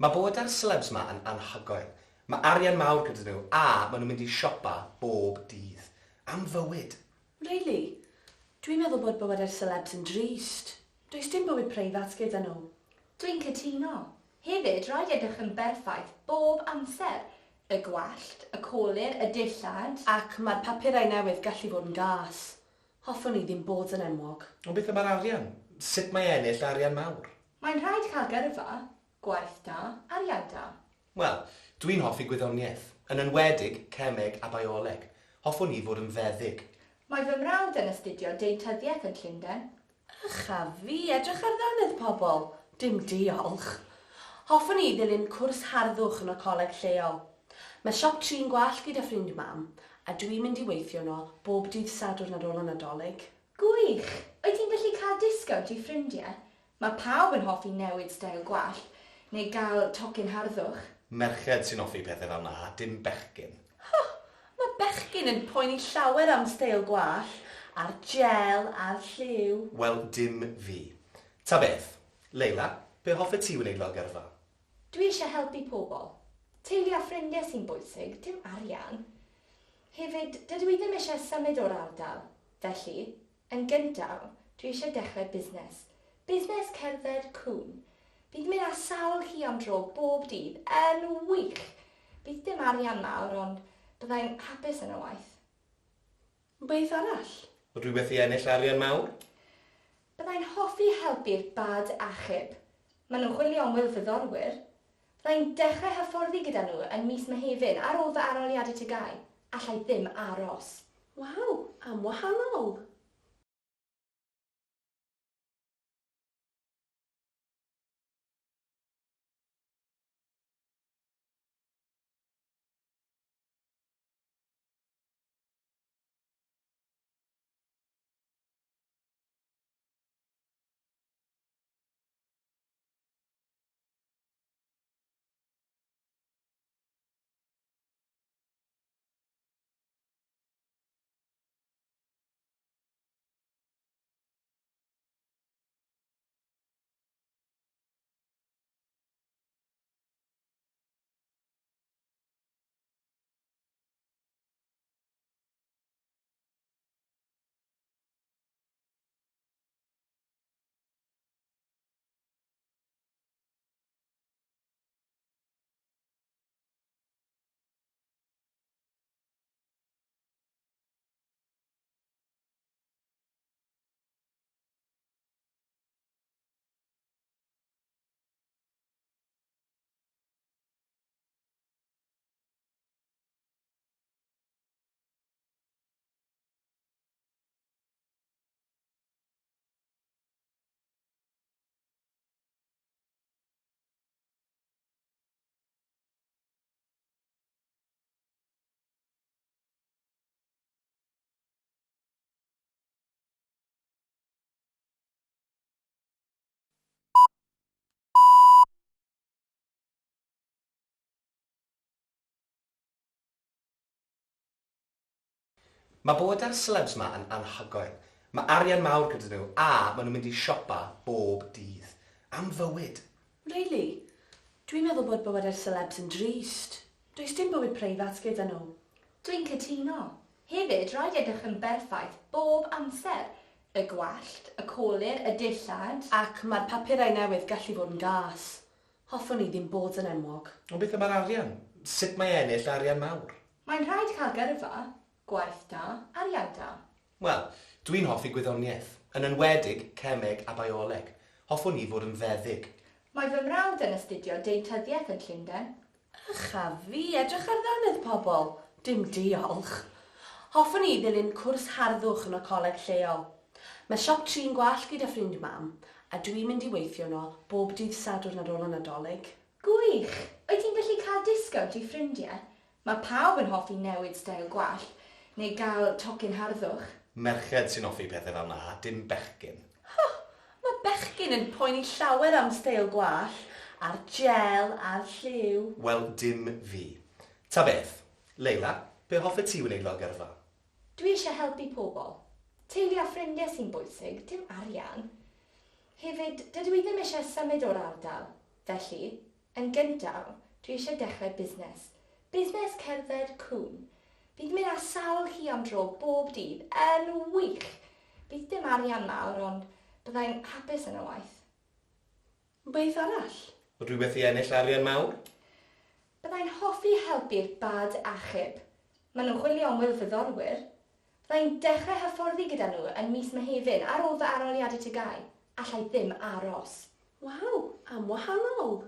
Mae bod ar celebs yma yn anhygoel. Mae arian mawr gyda nhw a maen nhw'n mynd i siopa bob dydd. Am fywyd. Really? Dwi'n meddwl bod bywyd ar celebs yn drist. Does dim bywyd preifat gyda nhw. Dwi'n cytuno. Hefyd, rhaid edrych yn berffaith bob amser. Y gwallt, y colir, y dillad. Ac mae'r papurau newydd gallu fod yn gas. Hoffwn i ddim bod yn enwog. Ond beth yma'r arian? Sut mae ennill arian mawr? Mae'n rhaid cael gyrfa, gwaith da, arian da. Wel, dwi'n hoffi gwyddoniaeth, yn enwedig cemeg a bioleg. Hoffwn i fod yn feddyg. Mae fy mrawd yn astudio deintyddiaeth yn Llundain. Ycha fi, edrych ar ddanydd pobl. Dim diolch. Hoffwn i ddilyn cwrs harddwch yn y coleg lleol. Mae siop trin gwallt gyda ffrind mam, a dwi'n mynd i weithio yno bob dydd Sadwrn ar ôl y Nadolig. Gwych! Wyt ti'n gallu cael disgownt i ffrindiau? Mae pawb yn hoffi newid steil gwallt, neu gael tocyn harddwch. Merched sy'n hoffi pethau fel na, dim bechgyn. Mae bechgyn yn poeni llawer am steil gwallt, a'r gel, a'r lliw. Wel, dim fi. Ta beth, Leila, be hoffet ti wneud fel gyrfa? Dwi eisiau helpu pobl. Teulu a ffrindiau sy'n bwysig, dim arian. Hefyd, dydw i ddim eisiau symud o'r ardal. Felly, yn gyntaf, dwi eisiau dechrau busnes. Busnes cerdded cwn. Bydd mynd â sawl hi am dro bob dydd yn wych. Bydd dim arian mawr, ond byddai'n hapus yn y waith. Beth arall? Rhywbeth i ennill arian mawr? Byddai'n hoffi helpu'r bad achub. Maen nhw'n chwilio am wylfyddorwyr. Byddai'n dechrau hyfforddi gyda nhw yn mis Mehefin ar ôl fy aroliadau tygau. Allai ddim aros. Waw, am wahanol. Mae bod ar celebs yma yn anhygoel. Mae arian mawr gyda nhw a maen nhw'n mynd i siopa bob dydd. Am fywyd. Really? Dwi'n meddwl bod bywyd ar celebs yn drist. Does dim bywyd preifat gyda nhw. Dwi'n cytuno. Hefyd, rhaid edrych yn berffaith bob amser. Y gwallt, y colir, y dillad. Ac mae'r papurau newydd gallu fod yn gas. Hoffwn i ddim bod yn enwog. Ond beth yma'r arian? Sut mae ennill arian mawr? Mae'n rhaid cael gyrfa, gwaith da, arian da. Wel, dwi'n hoffi gwyddoniaeth, yn enwedig cemeg a bioleg. Hoffwn i fod yn feddyg. Mae fy mrawd yn astudio deintyddiaeth yn Llundain. Ycha fi, edrych ar ddanydd pobl. Dim diolch. Hoffwn i ddilyn cwrs harddwch yn y coleg lleol. Mae siop trin gwallt gyda ffrind mam, a dwi'n mynd i weithio yno bob dydd Sadwrn ar ôl y Nadolig. Gwych! Wyt ti'n gallu cael disgownt i ffrindiau? Mae pawb yn hoffi newid steil gwallt, neu gael tocyn harddwch. Merched sy'n hoffi pethau fel na, dim bechgyn. Mae bechgyn yn poeni llawer am steil gwallt, a'r gel, a'r lliw. Wel, dim fi. Ta beth, Leila, be hoffet ti wneud fel gyrfa? Dwi eisiau helpu pobl. Teulu a ffrindiau sy'n bwysig, dim arian. Hefyd, dydw i ddim eisiau symud o'r ardal. Felly, Yn gyntaf, dwi eisiau dechrau busnes. Busnes cerdded cwn. Bydd mynd â sawl hi am dro bob dydd yn wych. Bydd dim arian mawr, ond byddai'n hapus yn y waith. Beth arall? Rhywbeth i ennill arian mawr? Byddai'n hoffi helpu'r bad achub. Maen nhw'n chwilio am wyfyddorwyr. Byddai'n dechrau hyfforddi gyda nhw yn mis Mehefin ar ôl fy arholiadau tygau. Allai ddim aros. Waw, am wahanol.